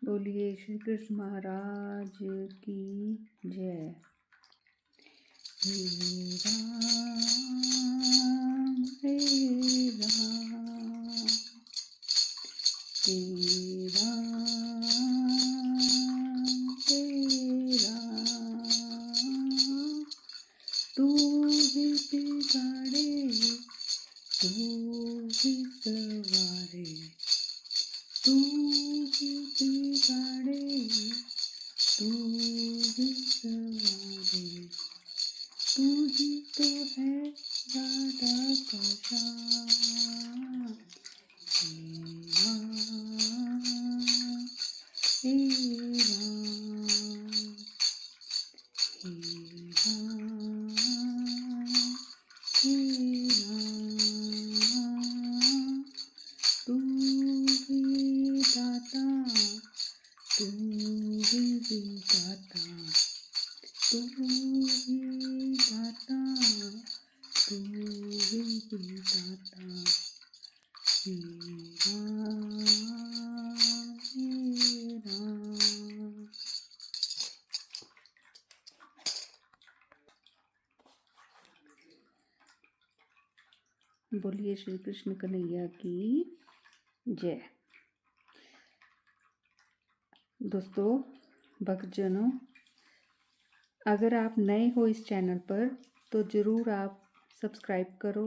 बोलिए श्री कृष्ण महाराज की जय। हे राम हे राम हे राम हे राम, तू ही बिगाड़े तू ही सवारे, तू ही बिगाड़े तू ही सवारे, तू ही तो है राधा का श्याम। हे राम हे राम हे राम हे राम, तू ही दाता तू ही विधाता, तू ही दाता तू ही विधाता। हे राम हे राम। बोलिए श्री कृष्ण कन्हैया की जय। दोस्तों, भक्तजनों, अगर आप नए हो इस चैनल पर तो ज़रूर आप सब्सक्राइब करो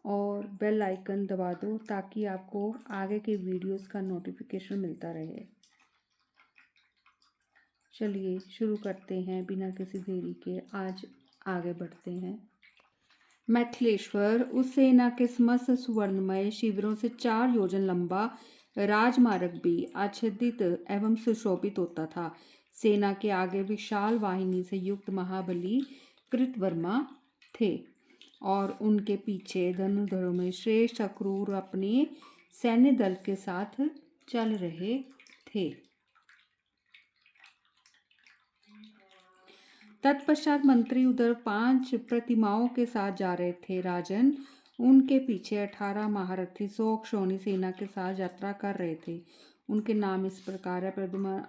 और बेल आइकन दबा दो ताकि आपको आगे के वीडियोस का नोटिफिकेशन मिलता रहे। चलिए शुरू करते हैं बिना किसी देरी के। आज आगे बढ़ते हैं। मैथिलेश्वर उस सेना के समस्त सुवर्णमय शिविरों से 4 योजन लंबा राजमार्ग भी आच्छादित एवं सुशोभित होता था। सेना के आगे विशाल वाहिनी से युक्त महाबली कृतवर्मा थे और उनके पीछे धनुर्धरों में श्रेष्ठ अक्रूर अपने सैन्य दल के साथ चल रहे थे। तत्पश्चात मंत्री उधर 5 प्रतिमाओं के साथ जा रहे थे। राजन, उनके पीछे 18 महारथी 100 क्षोणी सेना के साथ यात्रा कर रहे थे। उनके नाम इस प्रकार है: प्रद्युम्न,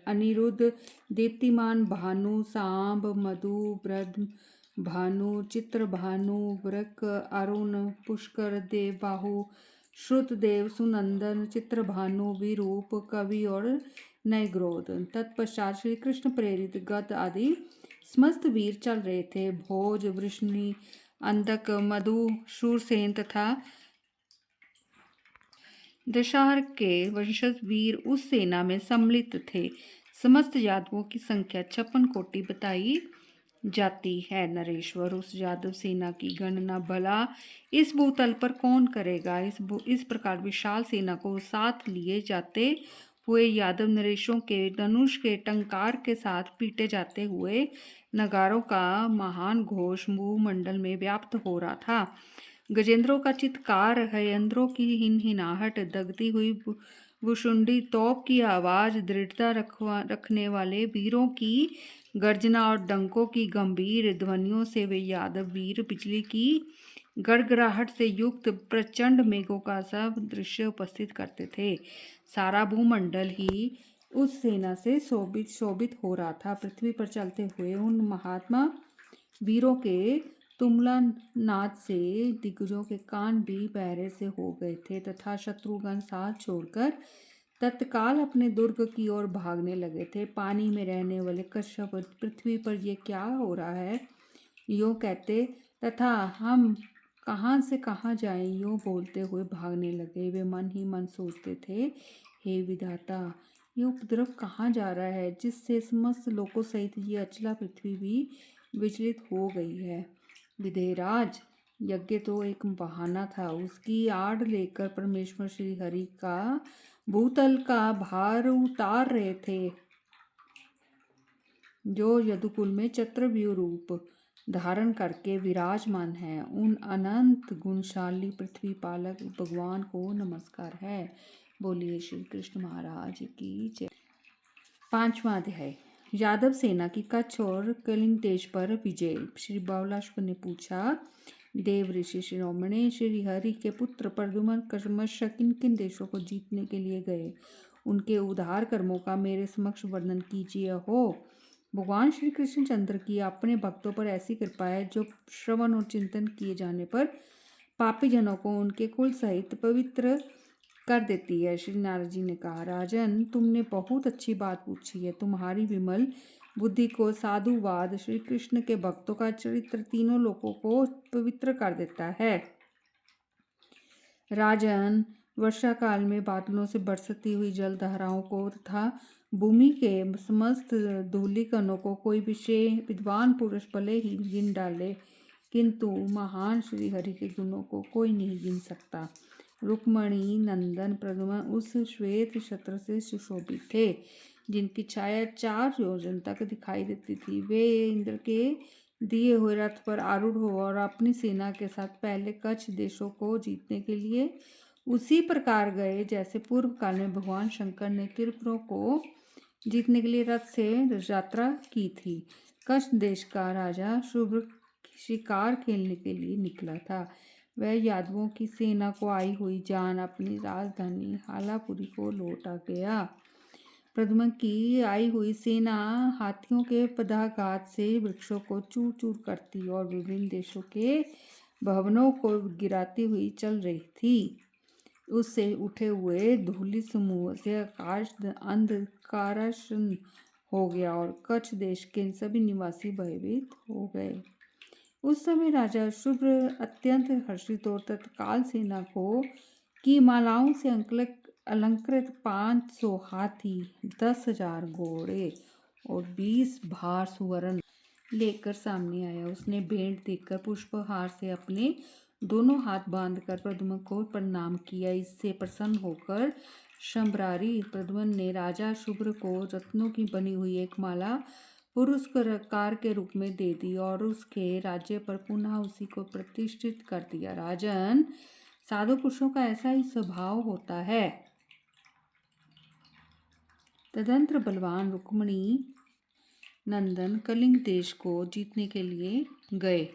अनिरुद्ध, दीप्तिमान, भानु, सांब, मधु, ब्रह्म भानु, चित्रभानु, वृक, अरुण, पुष्कर, देवबाहु, श्रुतदेव, सुनंदन, चित्रभानु, विरूप, कवि और नयग्रोध। तत्पश्चात श्री कृष्ण प्रेरित गद आदि समस्त वीर चल रहे थे। भोज, वृष्णि, अंधक, मधु, शूरसेन तथा दशहर के वंशज वीर उस सेना में सम्मिलित थे। समस्त यादवों की संख्या 56 कोटि बताई जाती है। नरेश्वर, उस यादव सेना की गणना भला इस भूतल पर कौन करेगा। इस प्रकार विशाल सेना को साथ लिए जाते हुए यादव नरेशों के धनुष के टंकार के साथ पीटे जाते हुए नगारों का महान घोष भूमंडल में व्याप्त हो रहा था। गजेंद्रों का चित्कार, हयंद्रों की हिनहिनाहट, दगती हुई भुशुंडी तोप की आवाज, दृढ़ता रखने वाले वीरों की गर्जना और डंकों की गंभीर ध्वनियों से वे यादव वीर बिजली की गड़गड़ाहट से युक्त प्रचंड मेघों का सब दृश्य उपस्थित करते थे। सारा भूमंडल ही उस सेना से शोभित हो रहा था। पृथ्वी पर चलते हुए उन महात्मा वीरों के तुमला नाद से दिग्गजों के कान भी बहरे से हो गए थे तथा शत्रुघ्न साथ छोड़कर तत्काल अपने दुर्ग की ओर भागने लगे थे। पानी में रहने वाले कश्यप पृथ्वी पर ये क्या हो रहा है यो कहते तथा हम कहाँ से कहाँ जाएं यो बोलते हुए भागने लगे। वे मन ही मन सोचते थे, हे विधाता, ये उपद्रव कहाँ जा रहा है जिससे समस्त लोगों सहित ये अचला पृथ्वी भी विचलित हो गई है। विधेयराज, यज्ञ तो एक बहाना था। उसकी आड़ लेकर परमेश्वर श्री हरि का भूतल का भार उतार रहे थे, जो यदुकुल में चक्रव्यूह रूप धारण करके विराजमान है। उन अनंत गुणशाली पृथ्वी पालक भगवान को नमस्कार है। बोलिए श्री कृष्ण महाराज की जय। 5वां अध्याय। यादव सेना की कच्छ और कलिंग देश पर विजय। श्री बाहुलाश्व ने पूछा, देव ऋषि शिरोमणि श्री हरि के पुत्र प्रद्युम्न क्रमशः किन किन देशों को जीतने के लिए गए। उनके उदार कर्मों का मेरे समक्ष वर्णन कीजिए हो। भगवान श्री कृष्णचंद्र की अपने भक्तों पर ऐसी कृपा है जो श्रवण और चिंतन किए जाने पर पापी जनों को उनके कुल सहित पवित्र कर देती है। श्री नारद जी ने कहा, राजन, तुमने बहुत अच्छी बात पूछी है। तुम्हारी विमल बुद्धि को साधुवाद, श्री कृष्ण के भक्तों का चरित्र तीनों लोगों को पवित्र कर देता है। राजन, वर्षा काल में बादलों से बरसती हुई जल धाराओं को तथा भूमि के समस्त धूलिकणों को कोई विशेष विद्वान पुरुष भले ही गिन डाले, किंतु महान श्री हरि के गुणों को कोई नहीं गिन सकता। रुक्मणी नंदन प्रद्युम्न उस श्वेत छत्र से सुशोभित थे जिनकी छाया 4 योजन तक दिखाई देती थी। वे इंद्र के दिए हुए रथ पर आरूढ़ हो और अपनी सेना के साथ पहले कच्छ देशों को जीतने के लिए उसी प्रकार गए जैसे पूर्व काल में भगवान शंकर ने त्रिपुरों को जीतने के लिए रथ से यात्रा की थी। कच्छ देश का राजा शुभ्र शिकार खेलने के लिए निकला था। वह यादवों की सेना को आई हुई जान अपनी राजधानी हालापुरी को लौट आ गया। प्रद्युम्न की आई हुई सेना हाथियों के पदाघात से वृक्षों को चूर चूर करती और विभिन्न देशों के भवनों को गिराती हुई चल रही थी। उससे उठे हुए धूलि समूह से आकाश अंधकाराच्छन्न हो गया और कच्छ देश के सभी निवासी भयभीत हो गए। उस समय राजा शुभ्र अत्यंत हर्षित और तत्काल सेना को की मालाओं से अलंकृत 500 हाथी, 10,000 घोड़े और 20 भार सुवर्ण लेकर सामने आया। उसने भेंट देकर पुष्पहार से अपने दोनों हाथ बांधकर प्रद्युम्न को प्रणाम किया। इससे प्रसन्न होकर शंभरारी प्रद्युम्न ने राजा शुभ्र को रत्नों की बनी हुई एक माला पुरस्कार के रूप में दे दी और उसके राज्य पर पुनः उसी को प्रतिष्ठित कर दिया। राजन, साधु पुरुषों का ऐसा ही स्वभाव होता है। तदंतर बलवान रुक्मणी नंदन कलिंग देश को जीतने के लिए गए।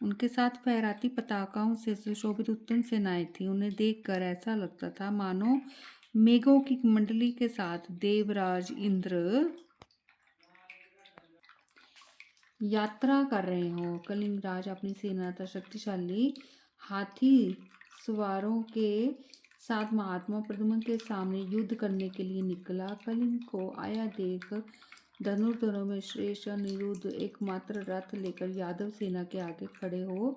उनके साथ फहराती पताकाओं से सुशोभित उत्तम सेनाएं थी। उन्हें देखकर ऐसा लगता था मानो मेघों की मंडली के साथ देवराज इंद्र यात्रा कर रहे हों। कलिंग राज अपनी सेना तथा शक्तिशाली हाथी सवारों के साथ महात्मा प्रद्युम्न के सामने युद्ध करने के लिए निकला। कलिंग को आया देख धनुर्धरों में श्रेष्ठ अनिरुद्ध एकमात्र रथ लेकर यादव सेना के आगे खड़े हो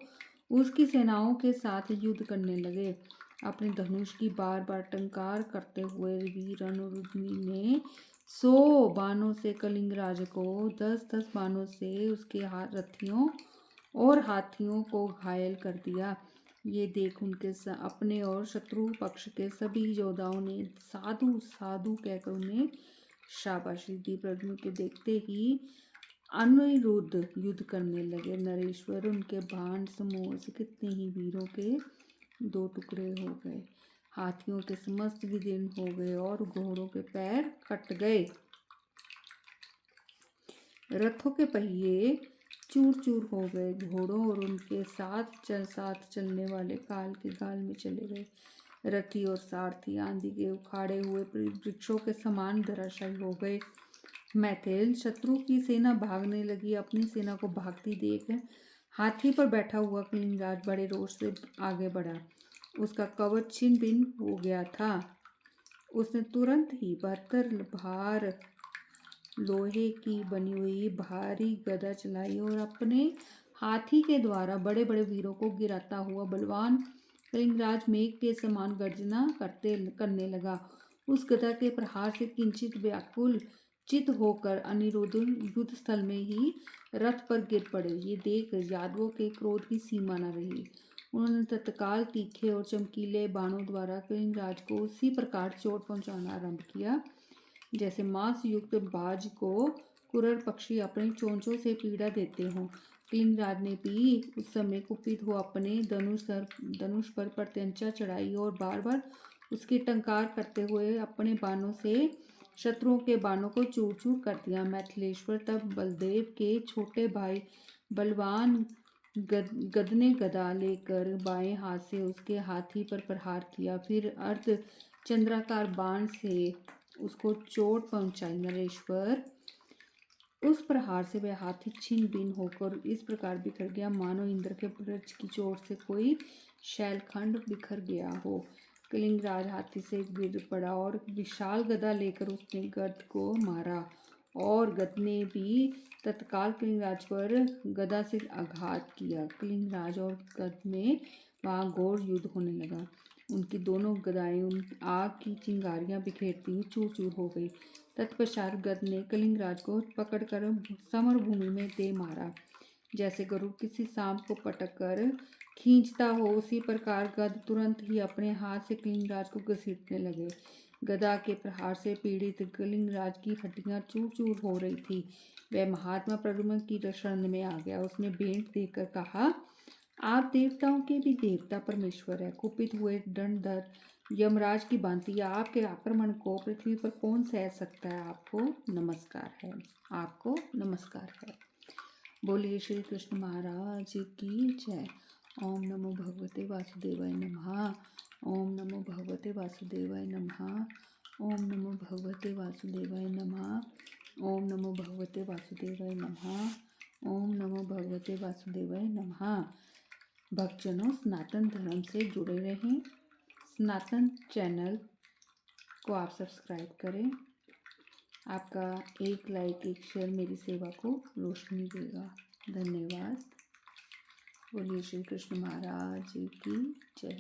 उसकी सेनाओं के साथ युद्ध करने लगे। अपने धनुष की बार बार टंकार करते हुए वीर अनिरुद्ध ने 100 बाणों से कलिंग राज को 10-10 बाणों से उसके रथियों और हाथियों को घायल कर दिया। ये देख उनके अपने और शत्रु पक्ष के सभी योद्धाओं ने साधु साधु कहकर उन्हें शाबाशी दी। प्रद्युम्न के देखते ही अनिरुद्ध युद्ध करने लगे। नरेश्वर, उनके बाण समूह से कितने ही वीरों के 2 टुकड़े हो गए। हाथियों के समस्त विदीर्ण हो गए और घोड़ों के पैर कट गए। रथों के पहिए चूर चूर हो गए। घोड़ों और उनके साथ चलने वाले काल के गाल में चले गए। रथी और सारथी आंधी के उखाड़े हुए वृक्षों के समान धराशायी हो गए। मैथिल, शत्रु की सेना भागने लगी। अपनी सेना को भागती देख हाथी पर बैठा हुआ कलिंगराज बड़े रोष से आगे बढ़ा। उसका कवच छिन्न भिन्न हो गया था। उसने तुरंत ही 72 भार लोहे की बनी हुई भारी गदा चलाई और अपने हाथी के द्वारा बड़े बड़े वीरों को गिराता हुआ बलवान कलिंगराज मेघ के समान गर्जना करने लगा। उस गदा के प्रहार से किंचित व्याकुल चित होकर अनिरुद्ध युद्ध स्थल में ही रथ पर गिर पड़े। ये देख यादवों के क्रोध की सीमा न रही। उन्होंने तत्काल तीखे और चमकीले बाणों द्वारा कलिंगराज को उसी प्रकार चोट पहुंचाना आरंभ किया जैसे मांस युक्त बाज को कुरर पक्षी अपनी चोंचों से पीड़ा देते हों। कलिंगराज ने भी उस समय कुपित हो अपने धनुष पर प्रत्यंचा चढ़ाई और बार बार उसकी टंकार करते हुए अपने बाणों से शत्रुओं के बाणों को चूर चूर कर दिया। मैथिलेश्वर तब बलदेव के छोटे भाई बलवान गद ने गदा लेकर बाएं हाथ से उसके हाथी पर प्रहार किया। फिर अर्ध चंद्राकार बाण से उसको चोट पहुंचाई। नरेश्वर उस प्रहार से वह हाथी छिन्न भिन्न होकर इस प्रकार बिखर गया मानो इंद्र के वज्र की चोट से कोई शैलखंड बिखर गया हो। कलिंगराज हाथी से गिर पड़ा और विशाल गदा लेकर उसने गद को मारा और गद ने भी तत्काल कलिंगराज पर गदा से आघात किया। कलिंगराज और गद में वहां घोर युद्ध होने लगा। उनकी दोनों गदाएं उन आग की चिंगारियां बिखेरती हुई चूर चूर हो गई। तत्पश्चात गद ने कलिंगराज को पकड़कर समरभूमि में दे मारा। जैसे गरुड़ किसी सांप को पटक कर खींचता हो, उसी प्रकार गद तुरंत ही अपने हाथ से कलिंगराज को घसीटने लगे। गदा के प्रहार से पीड़ित कलिंगराज की हड्डियां चूर चूर हो रही थी। वह महात्मा प्रद्युम्न की शरण में आ गया। उसने भेंट देकर कहा, आप देवताओं के भी देवता परमेश्वर है। कुपित हुए दंडधर यमराज की भांति आपके आक्रमण को पृथ्वी पर कौन सह सकता है। आपको नमस्कार है, आपको नमस्कार है। बोलिए श्री कृष्ण महाराज की जय। ओम नमो भगवते वासुदेवाय नमः। ओम नमो भगवते वासुदेवाय नमः। ओम नमो भगवते वासुदेवाय नमः। ओम नमो भगवते वासुदेवाय नमः। ओम नमो भगवते वासुदेवाय नमः। भक्तजनों, सनातन धर्म से जुड़े रहें। सनातन चैनल को आप सब्सक्राइब करें। आपका एक लाइक, एक शेयर मेरी सेवा को रोशनी देगा। धन्यवाद। बोलिए श्री कृष्ण महाराज की जय।